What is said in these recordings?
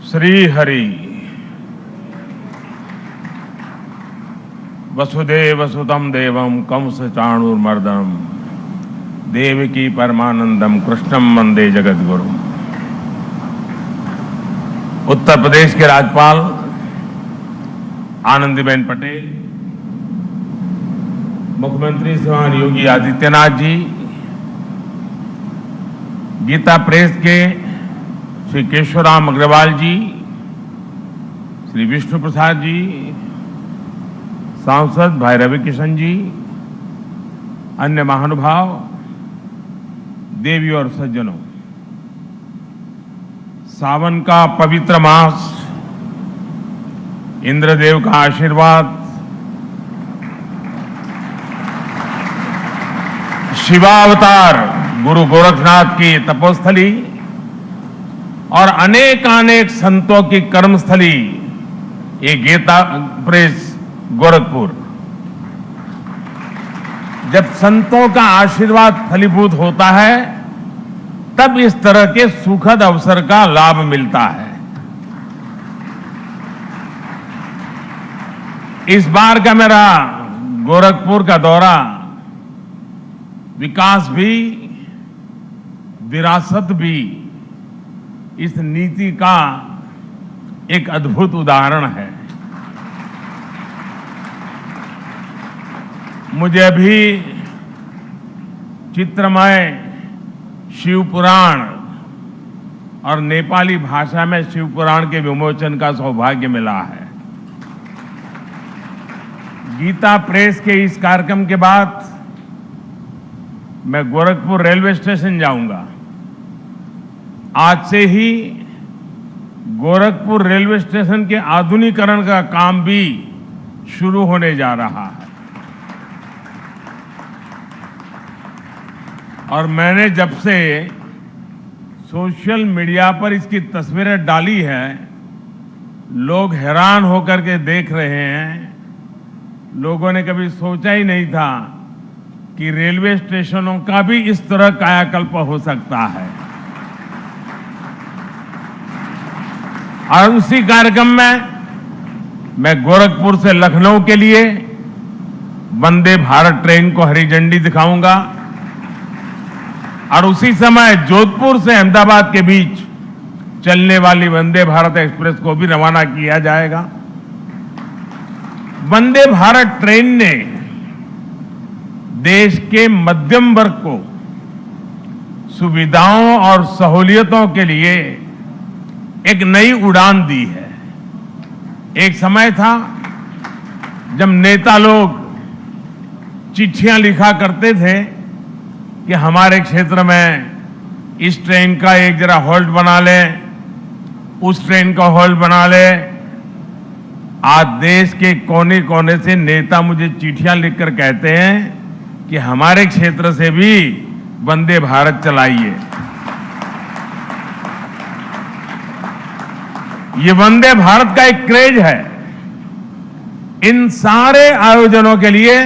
श्री हरि वसुदेव सुतम देवम कंस चाणूरमर्दनम देवकी परमानंदम कृष्णम वंदे जगद्गुरु। उत्तर प्रदेश के राज्यपाल आनंदीबेन पटेल, मुख्यमंत्री श्रीमान योगी आदित्यनाथ जी, गीता प्रेस के श्री केशवराम अग्रवाल जी, श्री विष्णु प्रसाद जी, सांसद भाई रवि किशन जी, अन्य महानुभाव, देवी और सज्जनों, सावन का पवित्र मास, इंद्रदेव का आशीर्वाद, शिवावतार गुरु गोरखनाथ की तपोस्थली और अनेकानेक संतों की कर्मस्थली ये गीता प्रेस गोरखपुर। जब संतों का आशीर्वाद फलीभूत होता है तब इस तरह के सुखद अवसर का लाभ मिलता है। इस बार का मेरा गोरखपुर का दौरा विकास भी, विरासत भी, इस नीति का एक अद्भुत उदाहरण है। मुझे अभी चित्रमय शिव पुराण और नेपाली भाषा में शिव पुराण के विमोचन का सौभाग्य मिला है। गीता प्रेस के इस कार्यक्रम के बाद मैं गोरखपुर रेलवे स्टेशन जाऊंगा। आज से ही गोरखपुर रेलवे स्टेशन के आधुनिकीकरण का काम भी शुरू होने जा रहा है और मैंने जब से सोशल मीडिया पर इसकी तस्वीरें डाली है, लोग हैरान होकर के देख रहे हैं। लोगों ने कभी सोचा ही नहीं था कि रेलवे स्टेशनों का भी इस तरह कायाकल्प हो सकता है। और उसी कार्यक्रम में मैं गोरखपुर से लखनऊ के लिए वंदे भारत ट्रेन को हरी झंडी दिखाऊंगा और उसी समय जोधपुर से अहमदाबाद के बीच चलने वाली वंदे भारत एक्सप्रेस को भी रवाना किया जाएगा। वंदे भारत ट्रेन ने देश के मध्यम वर्ग को सुविधाओं और सहूलियतों के लिए एक नई उड़ान दी है। एक समय था जब नेता लोग चिट्ठियां लिखा करते थे कि हमारे क्षेत्र में इस ट्रेन का एक जरा हॉल्ट बना ले, उस ट्रेन का हॉल्ट बना ले। आज देश के कोने कोने से नेता मुझे चिट्ठियां लिखकर कहते हैं कि हमारे क्षेत्र से भी वंदे भारत चलाइए। ये वंदे भारत का एक क्रेज है। इन सारे आयोजनों के लिए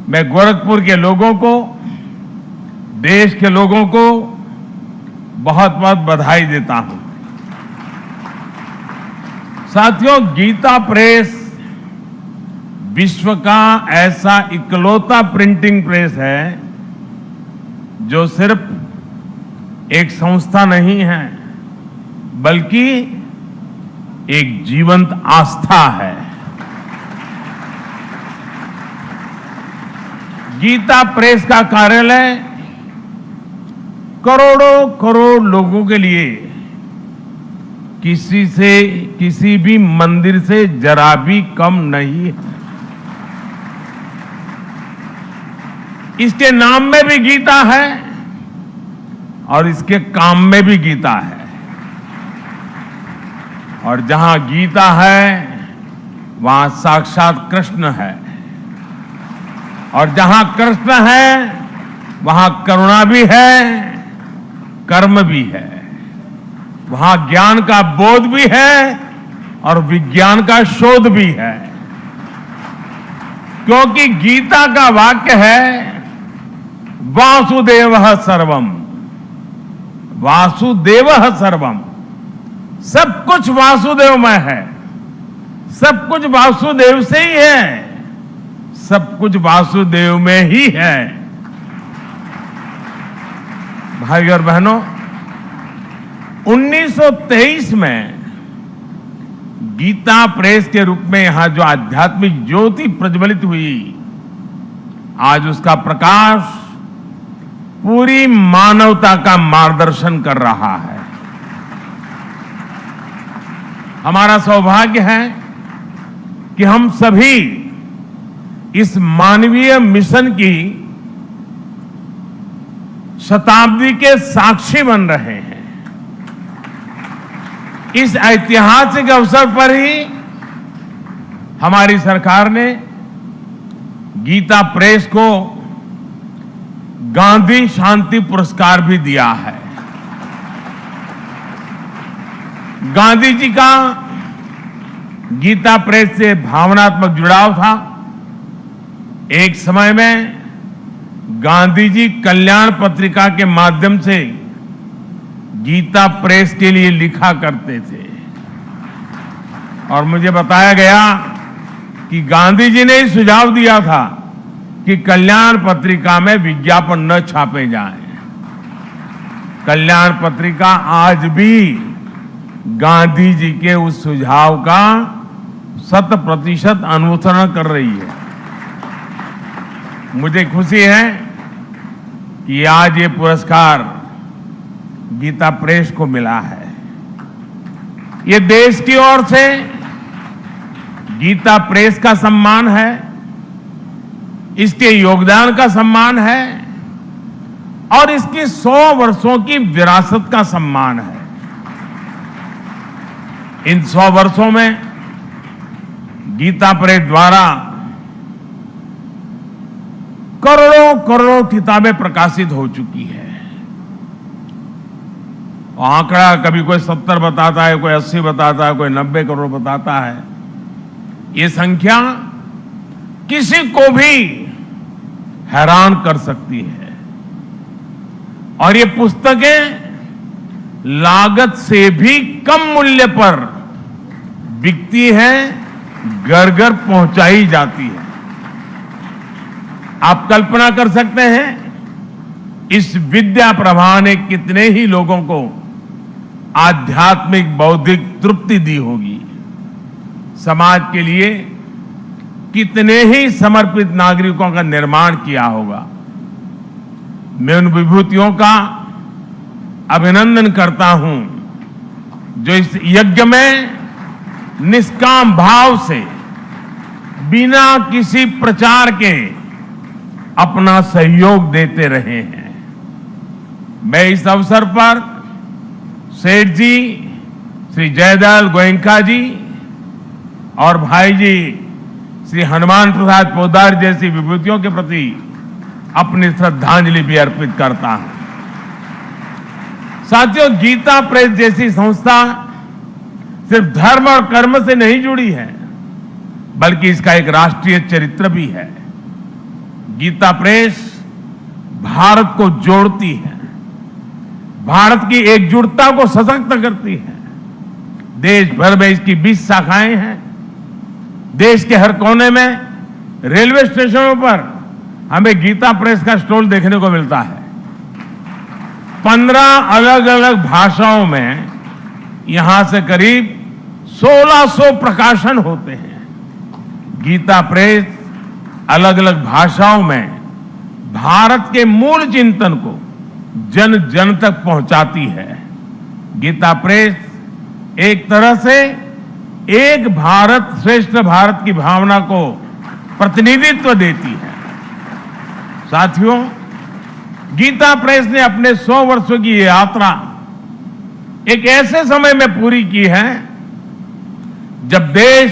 मैं गोरखपुर के लोगों को, देश के लोगों को बहुत बहुत बधाई देता हूं। साथियों, गीता प्रेस विश्व का ऐसा इकलौता प्रिंटिंग प्रेस है जो सिर्फ एक संस्था नहीं है बल्कि एक जीवंत आस्था है। गीता प्रेस का कार्यालय करोड़ों करोड़ लोगों के लिए किसी भी मंदिर से जरा भी कम नहीं है। इसके नाम में भी गीता है और इसके काम में भी गीता है। और जहां गीता है वहां साक्षात कृष्ण है और जहां कृष्ण है वहां करुणा भी है, कर्म भी है, वहां ज्ञान का बोध भी है और विज्ञान का शोध भी है। क्योंकि गीता का वाक्य है वासुदेवः सर्वम, वासुदेवः सर्वम। सब कुछ वासुदेवमय है, सब कुछ वासुदेव से ही है, सब कुछ वासुदेव में ही है। भाई और बहनों, 1923 में गीता प्रेस के रूप में यहां जो आध्यात्मिक ज्योति प्रज्वलित हुई, आज उसका प्रकाश पूरी मानवता का मार्गदर्शन कर रहा है। हमारा सौभाग्य है कि हम सभी इस मानवीय मिशन की शताब्दी के साक्षी बन रहे हैं। इस ऐतिहासिक अवसर पर ही हमारी सरकार ने गीता प्रेस को गांधी शांति पुरस्कार भी दिया है। गांधी जी का गीता प्रेस से भावनात्मक जुड़ाव था। एक समय में गांधी जी कल्याण पत्रिका के माध्यम से गीता प्रेस के लिए लिखा करते थे और मुझे बताया गया कि गांधी जी ने ही सुझाव दिया था कि कल्याण पत्रिका में विज्ञापन न छापे जाएं। कल्याण पत्रिका आज भी गांधी जी के उस सुझाव का 100% अनुसरण कर रही है। मुझे खुशी है कि आज ये पुरस्कार गीता प्रेस को मिला है। ये देश की ओर से गीता प्रेस का सम्मान है, इसके योगदान का सम्मान है और इसकी 100 वर्षों की विरासत का सम्मान है। इन 100 वर्षों में गीता प्रेस द्वारा करोड़ों करोड़ों किताबें प्रकाशित हो चुकी है। आंकड़ा कभी कोई 70 बताता है, कोई 80 बताता है, कोई 90 करोड़ बताता है। ये संख्या किसी को भी हैरान कर सकती है और ये पुस्तकें लागत से भी कम मूल्य पर बिकती है, घर घर पहुंचाई जाती है। आप कल्पना कर सकते हैं इस विद्या प्रवाह ने कितने ही लोगों को आध्यात्मिक बौद्धिक तृप्ति दी होगी, समाज के लिए कितने ही समर्पित नागरिकों का निर्माण किया होगा। मैं उन विभूतियों का अभिनंदन करता हूं जो इस यज्ञ में निष्काम भाव से बिना किसी प्रचार के अपना सहयोग देते रहे हैं। मैं इस अवसर पर सेठ जी, श्री जयदयाल गोयनका जी और भाई जी श्री हनुमान प्रसाद पोद्दार जैसी विभूतियों के प्रति अपनी श्रद्धांजलि भी अर्पित करता हूं। साथियों, गीता प्रेस जैसी संस्था सिर्फ धर्म और कर्म से नहीं जुड़ी है, बल्कि इसका एक राष्ट्रीय चरित्र भी है। गीता प्रेस भारत को जोड़ती है, भारत की एकजुटता को सशक्त करती है। देश भर में इसकी 20 शाखाएं हैं। देश के हर कोने में रेलवे स्टेशनों पर हमें गीता प्रेस का स्टॉल देखने को मिलता है। 15 अलग अलग भाषाओं में यहां से करीब 1600 प्रकाशन होते हैं। गीता प्रेस अलग अलग भाषाओं में भारत के मूल चिंतन को जन जन तक पहुंचाती है। गीता प्रेस एक तरह से एक भारत श्रेष्ठ भारत की भावना को प्रतिनिधित्व देती है। साथियों, गीता प्रेस ने अपने 100 वर्षों की यात्रा एक ऐसे समय में पूरी की है जब देश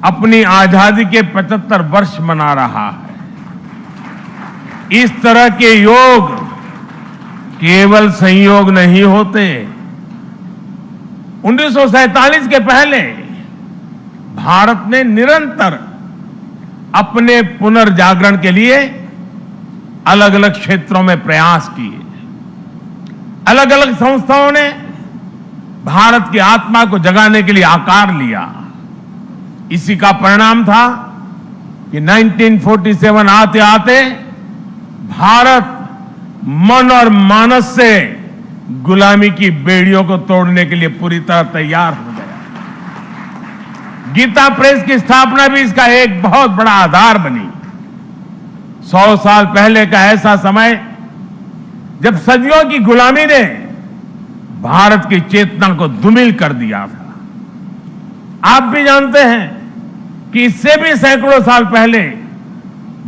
अपनी आजादी के 75 वर्ष मना रहा है। इस तरह के योग केवल संयोग नहीं होते। 1947 के पहले भारत ने निरंतर अपने पुनर्जागरण के लिए अलग अलग क्षेत्रों में प्रयास किए। अलग अलग संस्थाओं ने भारत की आत्मा को जगाने के लिए आकार लिया। इसी का परिणाम था कि 1947 आते आते भारत मन और मानस से गुलामी की बेड़ियों को तोड़ने के लिए पूरी तरह तैयार हो गया। गीता प्रेस की स्थापना भी इसका एक बहुत बड़ा आधार बनी। 100 साल पहले का ऐसा समय जब सदियों की गुलामी ने भारत की चेतना को धूमिल कर दिया था। आप भी जानते हैं कि इससे भी सैकड़ों साल पहले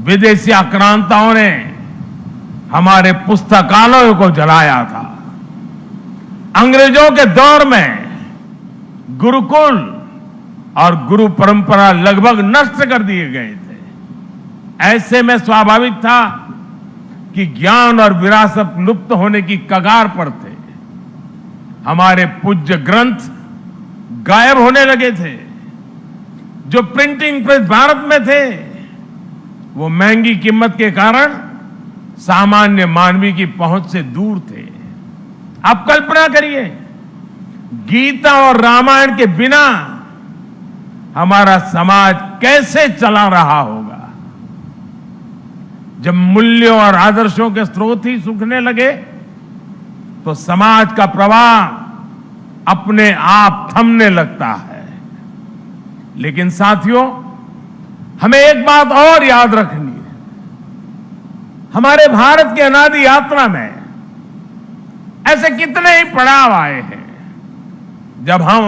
विदेशी आक्रांताओं ने हमारे पुस्तकालयों को जलाया था। अंग्रेजों के दौर में गुरुकुल और गुरु परंपरा लगभग नष्ट कर दिए गए थे। ऐसे में स्वाभाविक था कि ज्ञान और विरासत लुप्त होने की कगार पर थे। हमारे पूज्य ग्रंथ गायब होने लगे थे। जो प्रिंटिंग प्रेस भारत में थे वो महंगी कीमत के कारण सामान्य मानवी की पहुंच से दूर थे। आप कल्पना करिए, गीता और रामायण के बिना हमारा समाज कैसे चला रहा होगा। जब मूल्यों और आदर्शों के स्रोत ही सूखने लगे तो समाज का प्रवाह अपने आप थमने लगता है। लेकिन साथियों, हमें एक बात और याद रखनी है। हमारे भारत की अनादि यात्रा में ऐसे कितने ही पड़ाव आए हैं जब हम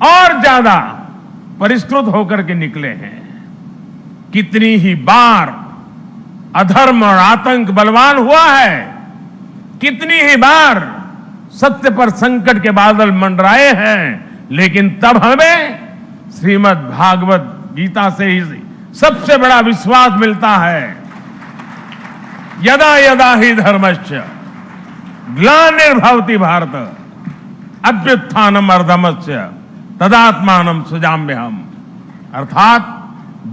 और ज्यादा परिष्कृत होकर के निकले हैं। कितनी ही बार अधर्म और आतंक बलवान हुआ है। कितनी ही बार सत्य पर संकट के बादल मंडराए हैं। लेकिन तब हमें श्रीमद् भागवत गीता से ही सबसे बड़ा विश्वास मिलता है। यदा यदा ही धर्मस्य ग्लानिर्भवति भारत अभ्युत्थानम अधर्मस्य तदात्मानं सृजाम्यहम्। अर्थात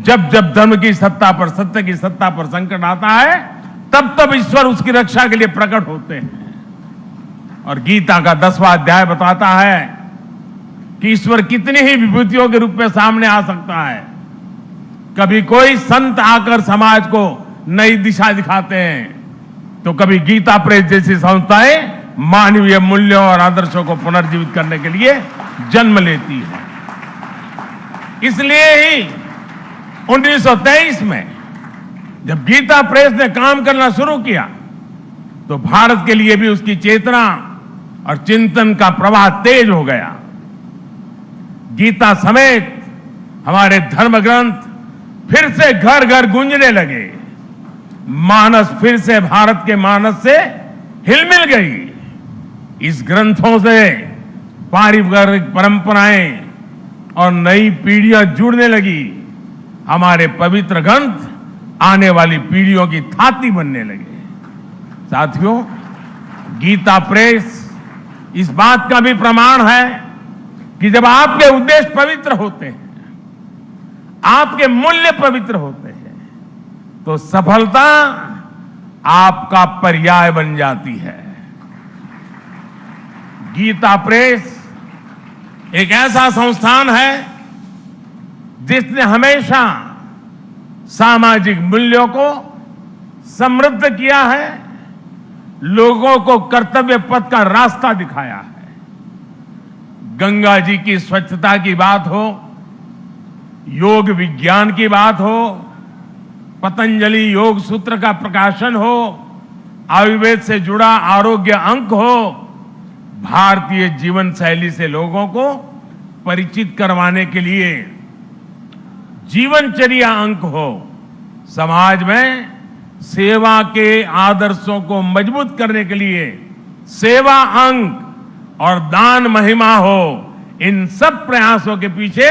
जब जब धर्म की सत्ता पर, सत्य की सत्ता पर संकट आता है तब तब ईश्वर उसकी रक्षा के लिए प्रकट होते हैं। और गीता का 10वां अध्याय बताता है कि ईश्वर कितनी ही विभूतियों के रूप में सामने आ सकता है। कभी कोई संत आकर समाज को नई दिशा दिखाते हैं तो कभी गीता प्रेस जैसी संस्थाएं मानवीय मूल्यों और आदर्शों को पुनर्जीवित करने के लिए जन्म लेती है। इसलिए ही 1923 में जब गीता प्रेस ने काम करना शुरू किया तो भारत के लिए भी उसकी चेतना और चिंतन का प्रवाह तेज हो गया। गीता समेत हमारे धर्म ग्रंथ फिर से घर घर गूंजने लगे। मानस फिर से भारत के मानस से हिलमिल गई। इस ग्रंथों से पारिवारिक परंपराएं और नई पीढ़ियां जुड़ने लगी। हमारे पवित्र ग्रंथ आने वाली पीढ़ियों की थाती बनने लगे। साथियों, गीता प्रेस इस बात का भी प्रमाण है कि जब आपके उद्देश्य पवित्र होते हैं, आपके मूल्य पवित्र होते हैं, तो सफलता आपका पर्याय बन जाती है। गीता प्रेस एक ऐसा संस्थान है जिसने हमेशा सामाजिक मूल्यों को समृद्ध किया है, लोगों को कर्तव्य पथ का रास्ता दिखाया है। गंगा जी की स्वच्छता की बात हो, योग विज्ञान की बात हो, पतंजलि योग सूत्र का प्रकाशन हो, आयुर्वेद से जुड़ा आरोग्य अंक हो, भारतीय जीवन शैली से लोगों को परिचित करवाने के लिए जीवनचर्या अंक हो, समाज में सेवा के आदर्शों को मजबूत करने के लिए सेवा अंक और दान महिमा हो, इन सब प्रयासों के पीछे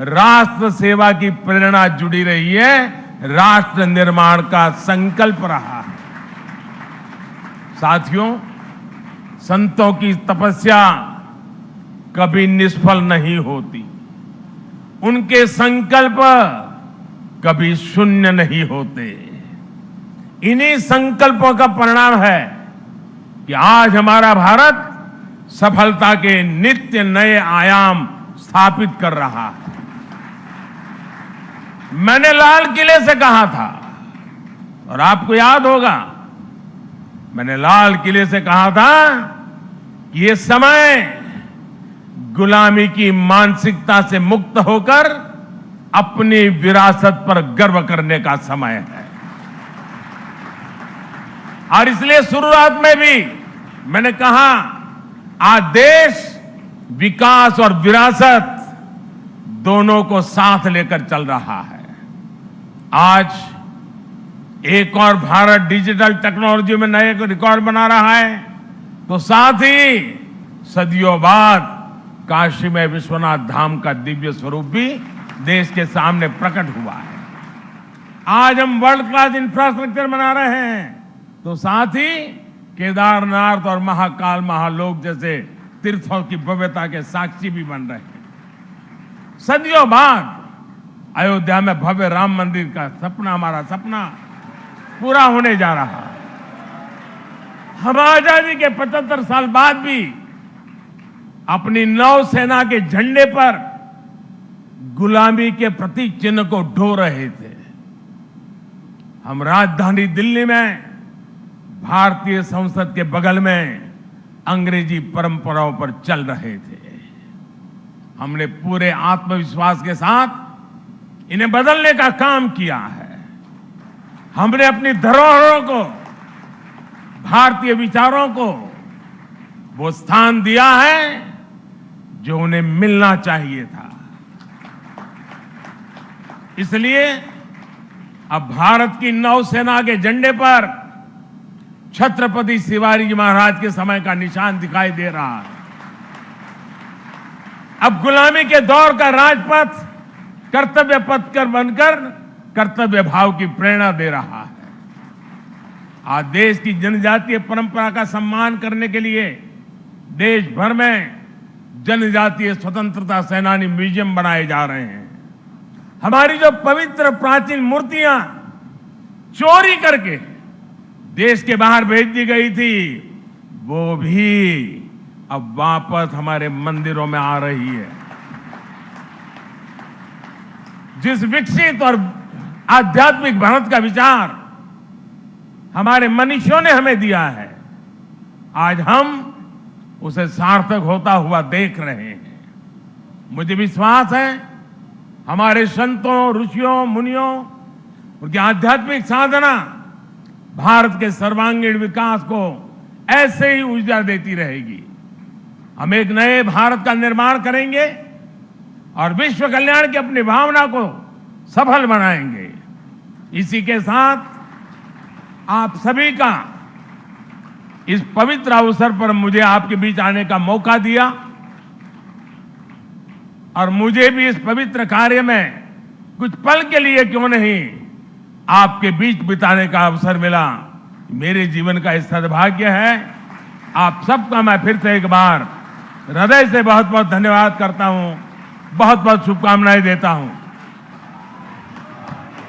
राष्ट्र सेवा की प्रेरणा जुड़ी रही है, राष्ट्र निर्माण का संकल्प रहा है। साथियों, संतों की तपस्या कभी निष्फल नहीं होती, उनके संकल्प कभी शून्य नहीं होते। इन्हीं संकल्पों का परिणाम है कि आज हमारा भारत सफलता के नित्य नए आयाम स्थापित कर रहा है। मैंने लाल किले से कहा था, और आपको याद होगा, मैंने लाल किले से कहा था कि ये समय गुलामी की मानसिकता से मुक्त होकर अपनी विरासत पर गर्व करने का समय है। और इसलिए शुरुआत में भी मैंने कहा, आज देश विकास और विरासत दोनों को साथ लेकर चल रहा है। आज एक और भारत डिजिटल टेक्नोलॉजी में नए रिकॉर्ड बना रहा है, तो साथ ही सदियों बाद काशी में विश्वनाथ धाम का दिव्य स्वरूप भी देश के सामने प्रकट हुआ है। आज हम वर्ल्ड क्लास इंफ्रास्ट्रक्चर बना रहे हैं, तो साथ ही केदारनाथ और महाकाल महालोक जैसे तीर्थों की भव्यता के साक्षी भी बन रहे हैं। सदियों बाद अयोध्या में भव्य राम मंदिर का सपना, हमारा सपना पूरा होने जा रहा है। हम आजादी के 75 साल बाद भी अपनी नौसेना के झंडे पर गुलामी के प्रतीक चिन्ह को ढो रहे थे। हम राजधानी दिल्ली में भारतीय संसद के बगल में अंग्रेजी परंपराओं पर चल रहे थे। हमने पूरे आत्मविश्वास के साथ इन्हें बदलने का काम किया है। हमने अपनी धरोहरों को, भारतीय विचारों को वो स्थान दिया है जो उन्हें मिलना चाहिए था। इसलिए अब भारत की नौसेना के झंडे पर छत्रपति शिवाजी महाराज के समय का निशान दिखाई दे रहा है। अब गुलामी के दौर का राजपथ कर्तव्य पथ कर बनकर कर्तव्य भाव की प्रेरणा दे रहा है। आज देश की जनजातीय परंपरा का सम्मान करने के लिए देश भर में जनजातीय स्वतंत्रता सेनानी म्यूजियम बनाए जा रहे हैं। हमारी जो पवित्र प्राचीन मूर्तियां चोरी करके देश के बाहर भेज दी गई थी, वो भी अब वापस हमारे मंदिरों में आ रही है। जिस विकसित और आध्यात्मिक भारत का विचार हमारे मनीषियों ने हमें दिया है, आज हम उसे सार्थक होता हुआ देख रहे हैं। मुझे विश्वास है हमारे संतों, ऋषियों, मुनियों, उनकी आध्यात्मिक साधना भारत के सर्वांगीण विकास को ऐसे ही ऊर्जा देती रहेगी। हम एक नए भारत का निर्माण करेंगे और विश्व कल्याण की अपनी भावना को सफल बनाएंगे। इसी के साथ आप सभी का इस पवित्र अवसर पर मुझे आपके बीच आने का मौका दिया और मुझे भी इस पवित्र कार्य में कुछ पल के लिए क्यों नहीं आपके बीच बिताने का अवसर मिला। मेरे जीवन का सद्भाग्य है। आप सबका मैं फिर से एक बार हृदय से बहुत बहुत धन्यवाद करता हूं, बहुत बहुत शुभकामनाएं देता हूं।